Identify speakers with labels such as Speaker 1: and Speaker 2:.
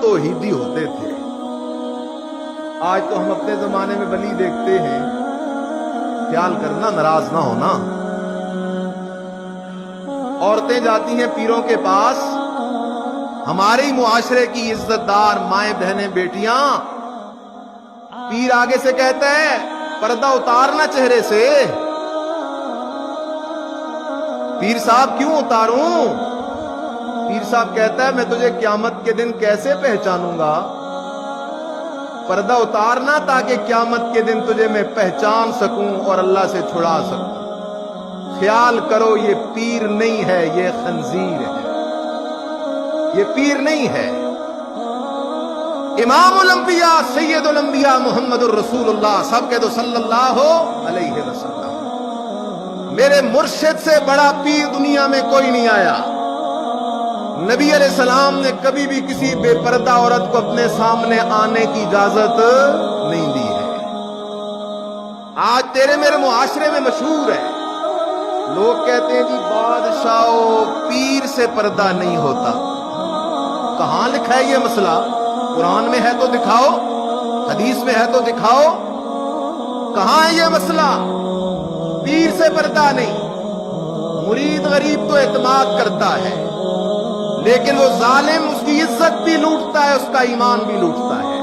Speaker 1: तौहीदी होते थे। आज तो हम अपने जमाने में वली देखते हैं, ख्याल करना, नाराज ना होना। औरतें जाती हैं पीरों के पास, हमारे ही मुआशरे की इज्जतदार माएं बहनें बेटियां, पीर आगे से कहता है पर्दा उतारना चेहरे से। पीर साहब क्यों उतारूं? पीर साहब कहता है मैं तुझे क़यामत के दिन कैसे पहचानूंगा? पर्दा उतारना ताकि क़यामत के दिन तुझे मैं पहचान सकूं और अल्लाह से छुड़ा सकूं। ख्याल करो, ये पीर नहीं है, ये खंजीर है, ये पीर नहीं है। इमामुल अंबिया सैयदुल अंबिया मुहम्मदुर रसूलुल्लाह, सब कह दो सल्लल्लाहु अलैहि वसल्लम। मेरे मुर्शिद से बड़ा पीर दुनिया में कोई नहीं आया। नबी अलैहिस्सलाम ने कभी भी किसी बेपर्दा औरत को अपने सामने आने की इजाजत नहीं दी है। आज तेरे मेरे मुआशरे में मशहूर है, लोग कहते हैं जी बादशाह पीर से पर्दा नहीं होता। कहां लिखा है ये मसला? कुरान में है तो दिखाओ, हदीस में है तो दिखाओ। कहां है ये मसला? पीर से पर्दा नहीं। मुरीद गरीब तो एतमाद करता है, लेकिन वो जालिम उसकी इज्जत भी लूटता है, उसका ईमान भी लूटता है।